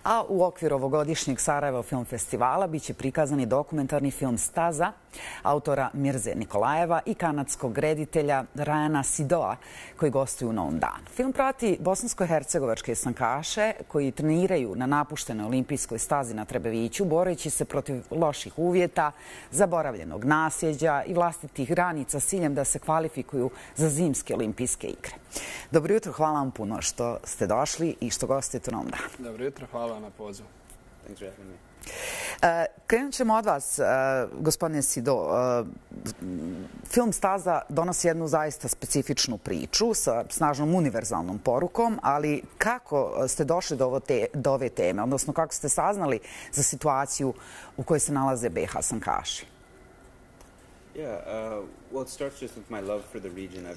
A u okviru ovogodišnjeg Sarajevo Film Festivala biće prikazan i dokumentarni film Staza autora Mirze Nikolajeva i kanadskog reditelja Ryana Sidoa koji gostuju u Novom Danu. Film prati bosansko-hercegovačke sankaše koji treniraju na napuštenoj olimpijskoj stazi na Trebeviću boreći se protiv loših uvjeta, zaboravljenog nasljeđa i vlastitih granica s ciljem da se kvalifikuju za zimske olimpijske igre. Dobro jutro, hvala vam puno što ste došli i što gostujete u Novom Danu. Dobro jutro, hvala na pozivu. Krenut ćemo od vas, gospodine Sido. Film Staza donosi jednu zaista specifičnu priču sa snažnom univerzalnom porukom, ali kako ste došli do ove teme, odnosno kako ste saznali za situaciju u kojoj se nalaze BiH sankaši?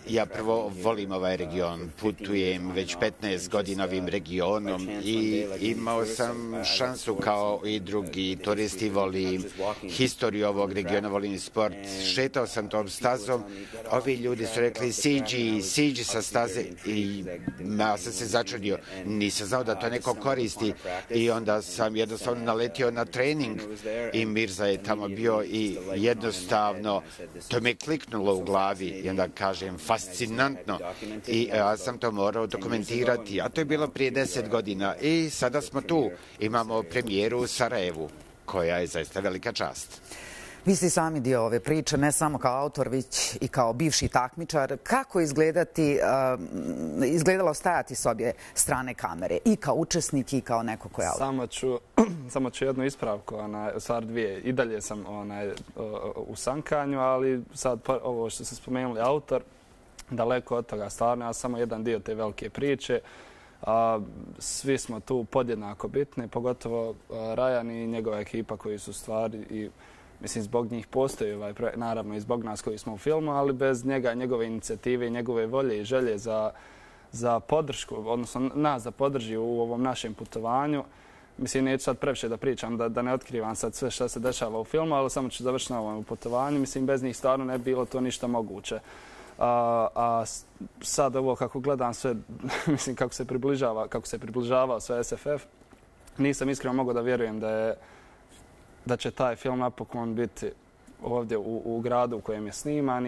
Ja prvo volim ovaj region, putujem već 15 godina ovim regionom i imao sam šansu kao i drugi turisti, volim historiju ovog regiona, volim sport. Šetao sam tom stazom, ovi ljudi su rekli siđi sa staze i ja sam se začudio, nisam znao da to neko koristi i onda sam jednostavno naletio na trening i Mirza je tamo bio i jednostavno to me kliknulo u glavi i onda kažem fascinantno i ja sam to morao dokumentirati, a to je bilo prije 10 godina i sada smo tu, imamo premijeru u Sarajevu koja je zaista velika čast. Vi ste sami dio ove priče, ne samo kao autor, već i kao bivši takmičar. Kako izgledalo stajati s obje strane kamere? I kao učesnik i kao neko ko je autor? Samo ću jednu ispravku, stvar dvije. I dalje sam u sankanju, ali sad ovo što ste spomenuli, autor, daleko od toga stvarno, ja samo jedan dio te velike priče. Svi smo tu podjednako bitni, pogotovo Rajan i njegova ekipa koji su stvari i mislim, zbog njih postoji ovaj projekt, naravno i zbog nas koji smo u filmu, ali bez njega, njegove inicijative i njegove volje i želje za podršku, odnosno nas da podrži u ovom našem putovanju. Mislim, neću sad previše da pričam, da ne otkrivam sad sve što se dešava u filmu, ali samo ću završiti na ovom putovanju. Mislim, bez njih stvarno ne bi bilo to ništa moguće. A sad ovo kako gledam sve, mislim, kako se približavao sve SFF, nisam iskreno mogao da vjerujem da će taj film napokon biti ovdje u gradu u kojem je sniman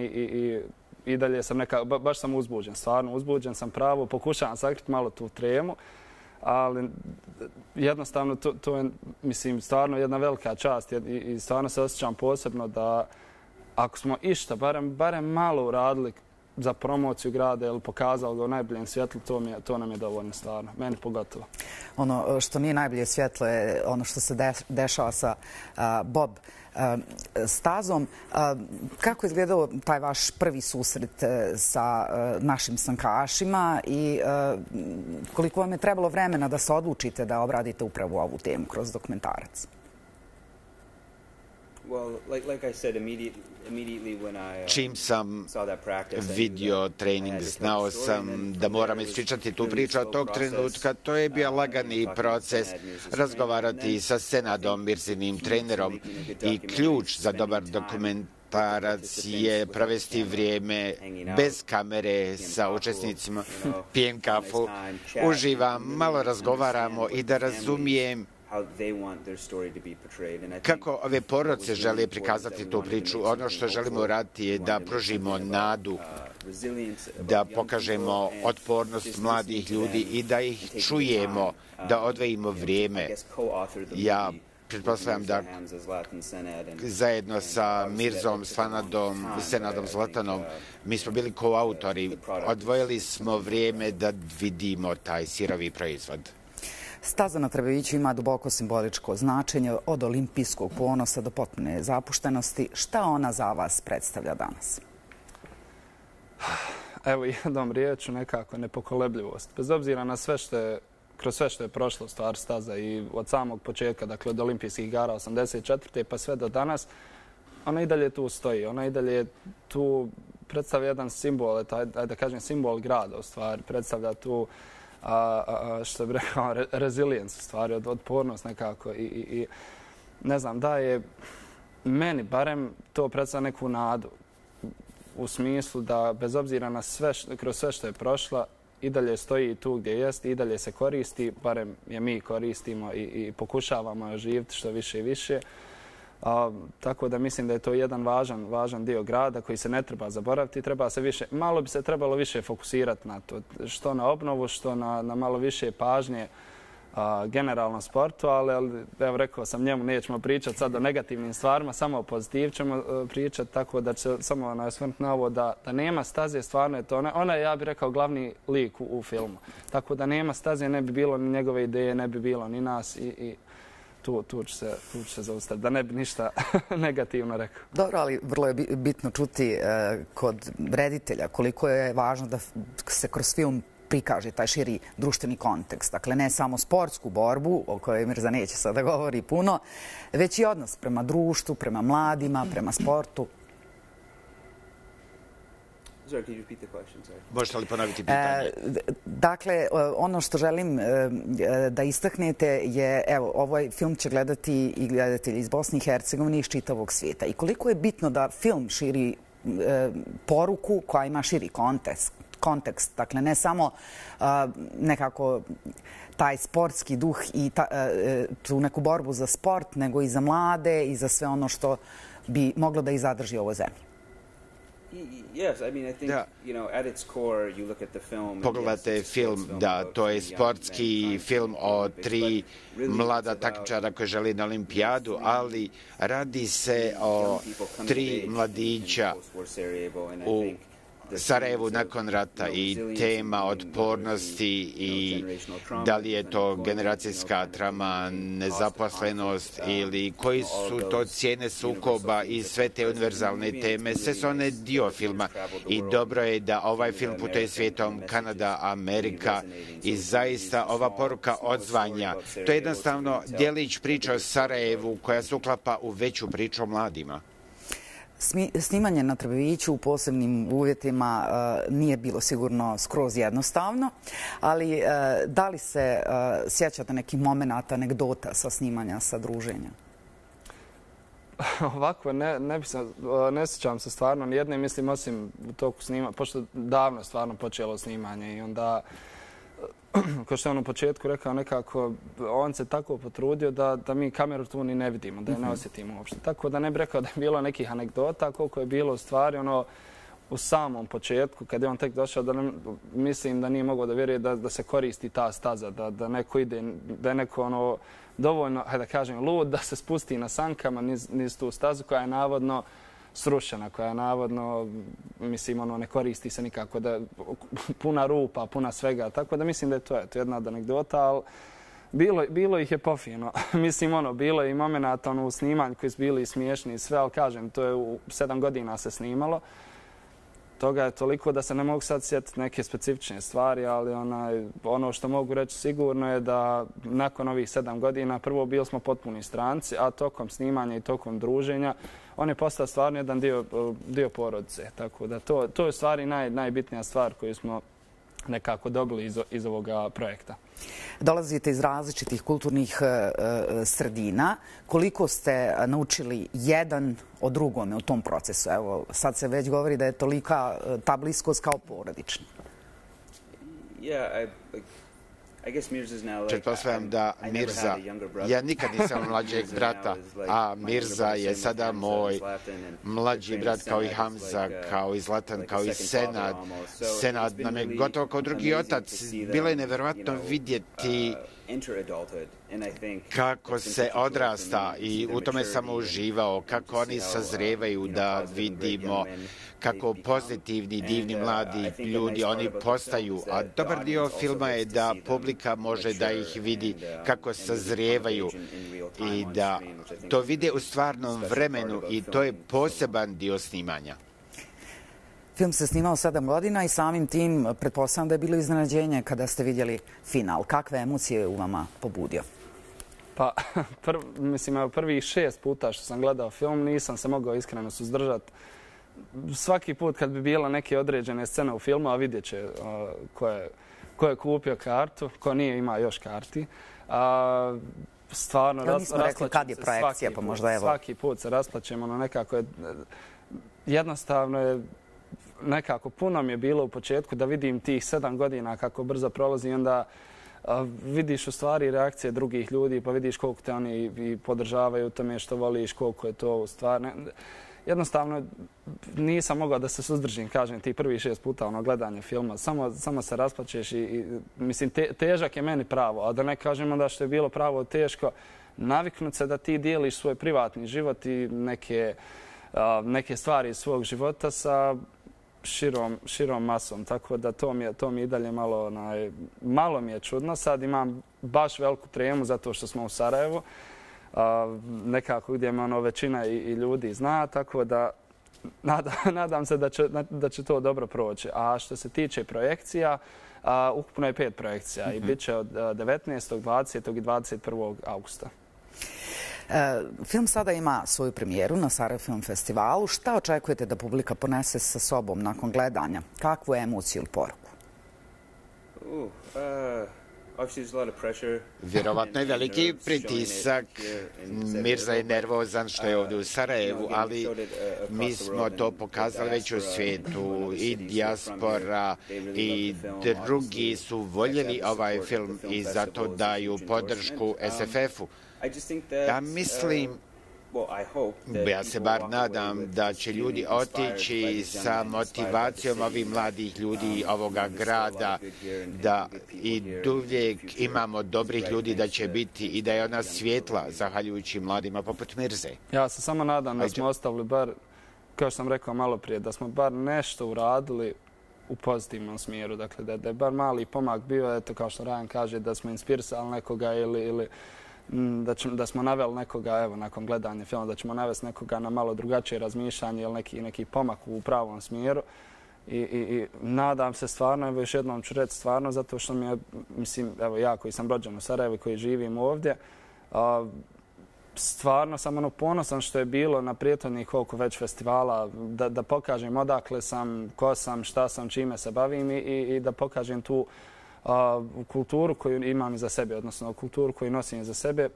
i dalje sam baš sam uzbuđen, stvarno uzbuđen sam pravo, pokušavam sakriti malo tu tremu, ali jednostavno to je, mislim, stvarno jedna velika čast i stvarno se osjećam posebno da ako smo išta, barem malo uradili za promociju grada ili pokazali ga u najboljem svjetlu, to nam je dovoljno stvarno, meni pogotovo. Ono što nije najbolje svjetlo je ono što se dešava sa Bob stazom. Kako je izgledao taj vaš prvi susret sa našim sankašima i koliko vam je trebalo vremena da se odlučite da obradite upravo ovu temu kroz dokumentarac? Čim sam vidio trening, znao sam da moram ispričati tu priču od tog trenutka. To je bio lagani proces razgovarati sa Senadom, Mirzinim trenerom i ključ za dobar dokumentarac je provesti vrijeme bez kamere sa učesnicima, pijem kafu, uživam, malo razgovaramo i da razumijem kako ove porodice žele prikazati tu priču. Ono što želimo raditi je da pružimo nadu, da pokažemo otpornost mladih ljudi i da ih čujemo, da odvojimo vrijeme. Ja pretpostavljam da zajedno sa Mirzom, Senadom Zlatanom, mi smo bili koautori, odvojili smo vrijeme da vidimo taj sirovi proizvod. Staza na Trebeviću ima duboko simboličko značenje od olimpijskog ponosa do potpune zapuštenosti. Šta ona za vas predstavlja danas? Evo jednom riječu nekako nepokolebljivost. Bez obzira na sve što je, kroz sve što je prošlo stvar Staza i od samog početka, dakle od olimpijskih igara 84. pa sve do danas, ona i dalje tu stoji. Ona i dalje tu predstavlja jedan simbol, da kažem simbol grada u stvari, predstavlja tu što bih rekao, resilience u stvari, otpornost nekako i ne znam, da je meni barem to predstavlja neku nadu u smislu da bez obzira na sve, kroz sve što je prošla, i dalje stoji tu gdje jest, i dalje se koristi, barem je mi koristimo i pokušavamo oživiti što više i više. Tako da mislim da je to jedan važan dio grada koji se ne treba zaboraviti. Malo bi se trebalo više fokusirati na to, što na obnovu, što na malo više pažnje generalno sportu, ali evo rekao sam njemu, nećemo pričati sad o negativnim stvarima, samo o pozitiv ćemo pričati, tako da će samo osvrnuti na ovo da nema staze, stvarno je to ona je, ja bih rekao, glavni lik u filmu. Tako da nema staze, ne bi bilo ni njegove ideje, ne bi bilo ni nas i tu ću se zaustaviti, da ne bi ništa negativno rekao. Dobro, ali vrlo je bitno čuti kod reditelja koliko je važno da se kroz film prikaže taj širi društveni kontekst. Dakle, ne samo sportsku borbu, o kojoj Mirza neće sada govori puno, već i odnos prema društvu, prema mladima, prema sportu. Možete li ponoviti pitanje? Dakle, ono što želim da istaknete je, evo, ovaj film će gledati i gledatelji iz Bosne i Hercegovine i iz čitavog svijeta. I koliko je bitno da film širi poruku koja ima širi kontekst. Dakle, ne samo nekako taj sportski duh i tu neku borbu za sport, nego i za mlade i za sve ono što bi moglo da ih zadrži ovo zemlji. Pogledate film, da to je sportski film o 3 mlada takmičara koji žele na olimpijadu, ali radi se o 3 mladića u Sarajevu nakon rata i tema otpornosti i da li je to generacijska trauma, nezaposlenost ili koji su to cijene sukoba i sve te univerzalne teme. Sve su one dio filma i dobro je da ovaj film putuje svijetom, Kanada, Amerika i zaista ova poruka odzvanja. To je jednostavno djelić priča o Sarajevu koja se uklapa u veću priču o mladima. Snimanje na Trbeviću u posebnim uvjetima nije bilo sigurno skroz jednostavno, ali da li se sjećate nekih momenata, anegdota sa snimanja, sa druženja? Ovako, ne sjećam se stvarno nijedne, mislim, osim u toku snimanja, pošto davno stvarno počelo snimanje i onda, kao što je on u početku rekao, nekako on se tako potrudio da mi kameru tu ni ne vidimo, da je ne osjetimo uopšte. Tako da ne bih rekao da je bilo nekih anegdota, koliko je bilo u stvari u samom početku, kad je on tek došao, mislim da nije mogao da vjeruje da se koristi ta staza, da neko ide, da je neko dovoljno, hajde da kažem, lud, da se spusti na sankama niz tu stazu koja je navodno srušena, koja je navodno, mislim, ne koristi se nikako, da puna rupa, puna svega. Tako da mislim da je to jedna od anegdota, ali bilo ih je pofino. Mislim, bilo je i momenata u snimanju koji su bili smiješni i sve, ali kažem, to je u 7 godina se snimalo. Toga je toliko da se ne mogu sad sjetiti neke specifične stvari, ali ono što mogu reći sigurno je da nakon ovih 7 godina prvo bili smo potpuni stranci, a tokom snimanja i tokom druženja on je postao stvarno jedan dio porodice. Tako da to je stvari najbitnija stvar koju smo nekako dobili iz ovoga projekta. Dolazite iz različitih kulturnih sredina. Koliko ste naučili jedan o drugome u tom procesu? Evo, sad se već govori da je tolika ta bliskost kao porodična. Pretpostavljam da Mirza, ja nikad nisam mlađeg brata, a Mirza je sada moj mlađi brat kao i Hamza, kao i Zlatan, kao i Senad. Senad nam je gotovo kao drugi otac. Bilo je nevjerovatno vidjeti kako se odrasta i u tome sam uživao, kako oni sazrevaju, da vidimo kako pozitivni, divni, mladi ljudi oni postaju. A dobar dio filma je da publika može da ih vidi kako sazrevaju i da to vide u stvarnom vremenu i to je poseban dio snimanja. Film se snimao 7 godina i samim tim pretpostavljam da je bilo iznenađenje kada ste vidjeli final. Kakve emocije je u vama pobudio? Pa, mislim, prvih 6 puta što sam gledao film nisam se mogao iskreno suzdržati. Svaki put kad bi bila neke određene scene u filmu, a vidjet će ko je kupio kartu, ko nije ima još karti. Stvarno, ja nismo rekli kad je projekcija, pa možda evo. Svaki put se rasplaćemo, nekako je jednostavno je nekako puno mi je bilo u početku da vidim tih 7 godina kako brzo prolazi i onda vidiš u stvari reakcije drugih ljudi, pa vidiš koliko te oni i podržavaju u tome što voliš, koliko je to u stvari. Jednostavno nisam mogao da se suzdržim, kažem, tih prvih 6 puta gledanje filma. Samo se rasplačeš i mislim, težak je meni pravo, a da ne kažem onda što je bilo pravo teško, naviknut se da ti dijeliš svoj privatni život i neke stvari iz svog života sa širom masom, tako da to mi i dalje malo mi je čudno. Sad imam baš veliku tremu zato što smo u Sarajevu, nekako gdje me većina i ljudi zna, tako da nadam se da će to dobro proći. A što se tiče projekcija, ukupno je 5 projekcija i bit će od 19., 20. i 21. augusta. Film sada ima svoju premijeru na Sarajevo Film Festivalu. Šta očekujete da publika ponese sa sobom nakon gledanja? Kakvu emociju ili poruku? Vjerovatno je veliki pritisak. Mirza je nervozan što je ovdje u Sarajevu, ali mi smo to pokazali već u svijetu. I dijaspora i drugi su voljeli ovaj film i zato daju podršku SFF-u. Ja mislim, ja se bar nadam da će ljudi otići sa motivacijom ovih mladih ljudi ovoga grada, da i uvijek imamo dobrih ljudi, da će biti i da je ona svjetla zahvaljujući mladima poput Mirze. Ja se samo nadam da smo ostavili bar, kao što sam rekao malo prije, da smo bar nešto uradili u pozitivnom smjeru. Dakle, da je bar mali pomak bio, eto kao što Rajan kaže, da smo inspirisali nekoga ili da smo naveli nekoga, evo, nakon gledanja filma, da ćemo navesti nekoga na malo drugačije razmišljanje ili neki pomak u pravom smjeru. I nadam se stvarno, evo još jednom ću reći stvarno, zato što mi je, mislim, evo ja koji sam rođen u Sarajevu, koji živim ovdje, stvarno sam ponosan što je bilo na prethodnih koliko već festivala, da pokažem odakle sam, ko sam, šta sam, čime se bavim i da pokažem tu kulturu koju imam iza sebe, odnosno kulturu koju nosim iza sebe,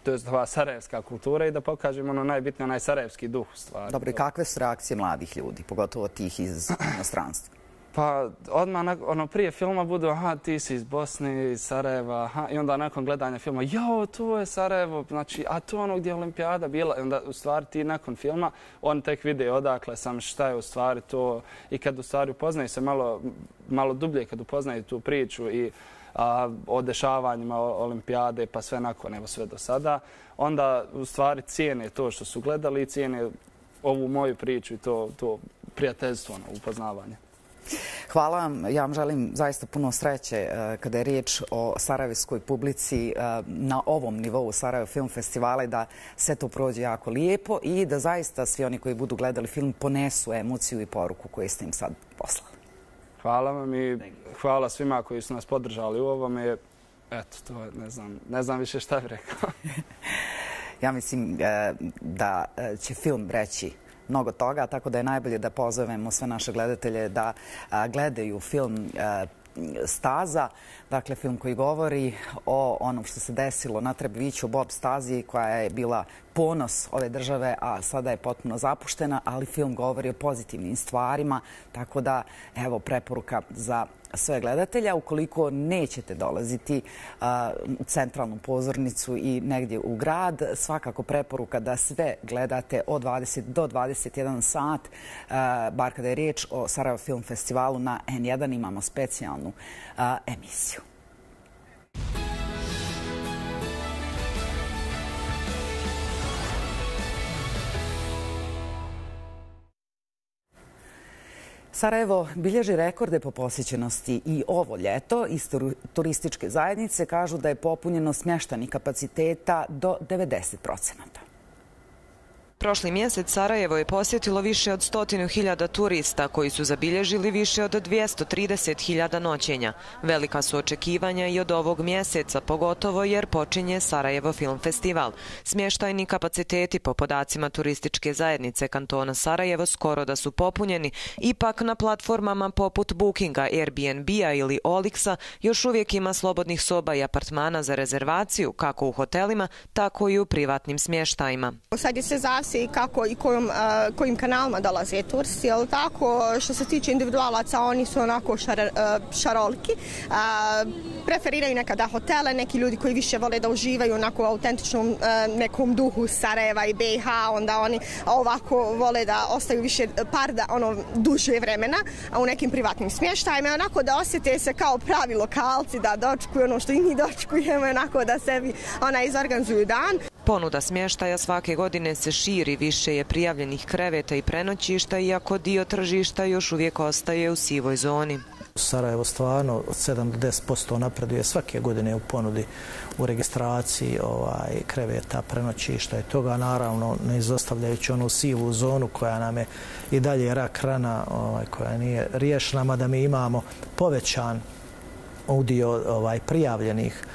to je ova sarajevska kultura i da pokažemo najbitnije, onaj sarajevski duh stvari. Dobro, i kakve su reakcije mladih ljudi, pogotovo tih iz inostranstva? Pa odmah prije filma budu, aha, ti si iz Bosne, iz Sarajeva, aha, i onda nakon gledanja filma, jao, to je Sarajevo, znači, a to ono gdje je Olimpijada bila, i onda u stvari ti nakon filma, on tek vide odakle sam, šta je u stvari to, i kad u stvari upoznaju se malo dublje, kad upoznaju tu priču i o dešavanjima Olimpijade, pa sve nakon, evo sve do sada, onda u stvari cijene to što su gledali i cijene ovu moju priču i to prijateljstvo, upoznavanje. Hvala vam. Ja vam želim zaista puno sreće kada je riječ o sarajevskoj publici na ovom nivou Sarajevo Film Festivala i da sve to prođe jako lijepo i da zaista svi oni koji budu gledali film ponesu emociju i poruku koju ste im sad poslali. Hvala vam i hvala svima koji su nas podržali u ovome. Eto, to ne znam više šta bih rekao. Ja mislim da će film reći mnogo toga, tako da je najbolje da pozovemo sve naše gledatelje da gledaju film Staza, dakle film koji govori o onom što se desilo na Trebeviću, Bob Stazi, koja je bila ponos ove države, a sada je potpuno zapuštena, ali film govori o pozitivnim stvarima, tako da, evo, preporuka za sve gledatelja. Ukoliko nećete dolaziti u centralnu pozornicu i negdje u grad, svakako preporuka da sve gledate od 20 do 21 sat, bar kada je riječ o Sarajevo Film Festivalu na N1, imamo specijalnu emisiju. Sarajevo bilježi rekorde po posjećenosti i ovo ljeto. Iz turističke zajednice kažu da je popunjeno smještajnih kapaciteta do 90%. Prošli mjesec Sarajevo je posjetilo više od 100.000 turista koji su zabilježili više od 230.000 noćenja. Velika su očekivanja i od ovog mjeseca, pogotovo jer počinje Sarajevo Film Festival. Smještajni kapaciteti po podacima turističke zajednice kantona Sarajevo skoro da su popunjeni, ipak na platformama poput Bookinga, Airbnb-a ili Olixa još uvijek ima slobodnih soba i apartmana za rezervaciju, kako u hotelima, tako i u privatnim smještajima. Sad je se zavisi i kako i kojim kanalima dolaze turisti, ali tako što se tiče individualaca, oni su onako šaroliki. Preferiraju nekada hotele, neki ljudi koji više vole da uživaju onako u autentičnom nekom duhu Sarajeva i BiH, onda oni ovako vole da ostaju više duže vremena, a u nekim privatnim smještajima, onako da osjete se kao pravi lokalci, da dočekuju ono što i mi dočekujemo, onako da sebi izorganizuju dan. Ponuda smještaja svake godine se širi, više je prijavljenih kreveta i prenoćišta, iako dio tržišta još uvijek ostaje u sivoj zoni. Sarajevo stvarno od 7 do 10% napreduje svake godine u ponudi u registraciji kreveta, prenoćišta i toga, naravno ne izostavljajući onu sivu zonu koja nam je i dalje rak rana koja nije riješena, mada mi imamo povećan udio prijavljenih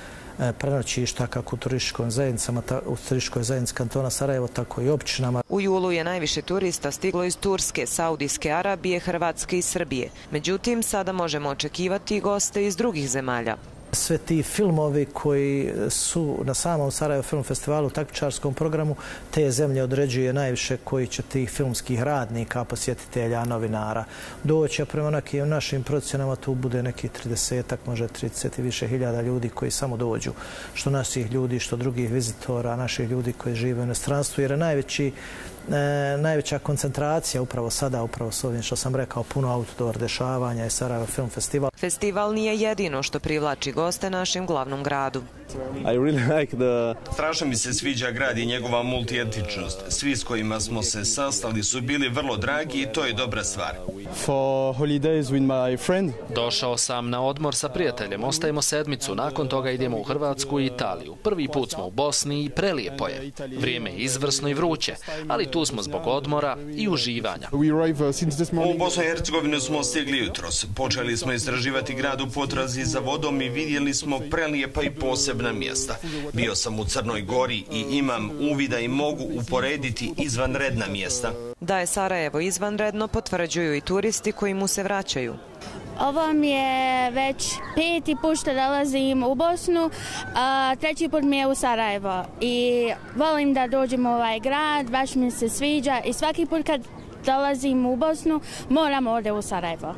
prenoćišta kako u turističkoj zajednici kantona Sarajevo, tako i općinama. U julu je najviše turista stiglo iz Turske, Saudijske Arabije, Hrvatske i Srbije. Međutim, sada možemo očekivati goste iz drugih zemalja. Sve ti filmovi koji su na samom Sarajevo Film Festivalu u takmičarskom programu, te zemlje određuje najviše koji će tih filmskih radnika, posjetitelja, novinara doći, a prema nekim našim procjenama tu bude neki 30-ak, može 30 i više hiljada ljudi koji samo dođu, što naših ljudi, što drugih vizitora, naših ljudi koji žive u inostranstvu, jer je najveća koncentracija upravo sada, upravo s ovim što sam rekao, puno outdoor dešavanja i Sarajevo Film Festival. Festival nije jedino što privlači goste našem glavnom gradu. Strašno mi se sviđa grad i njegova multietičnost. Svi s kojima smo se sastali su bili vrlo dragi i to je dobra stvar. Došao sam na odmor sa prijateljem, ostajemo sedmicu, nakon toga idemo u Hrvatsku i Italiju. Prvi put smo u Bosni i prelijepo je. Vrijeme je izvrsno i vruće, ali tu smo zbog odmora i uživanja. U Bosnu i Hercegovinu smo stigli jutros. Počeli smo istraživati grad u potrazi za vodom i vidjeli smo prelijepa i posebna mjesta. Bio sam u Crnoj Gori i imam uvida i mogu uporediti izvanredna mjesta. Da je Sarajevo izvanredno, potvrđuju i turisti koji mu se vraćaju. Ovo mi je već 5. put što dolazim u Bosnu, a 3. put mi je u Sarajevo. I volim da dođem u ovaj grad, baš mi se sviđa i svaki put kad dolazim u Bosnu moram ovdje u Sarajevo.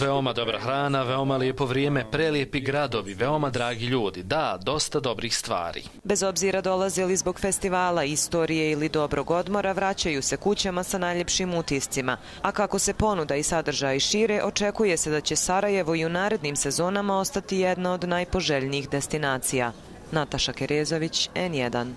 Veoma dobra hrana, veoma lijepo vrijeme, prelijepi gradovi, veoma dragi ljudi. Da, dosta dobrih stvari. Bez obzira dolazili zbog festivala, istorije ili dobrog odmora, vraćaju se kućama sa najljepšim utiscima. A kako se ponuda i sadržaj šire, očekuje se da će Sarajevo i u narednim sezonama ostati jedna od najpoželjnijih destinacija. Nataša Kerezović, N1.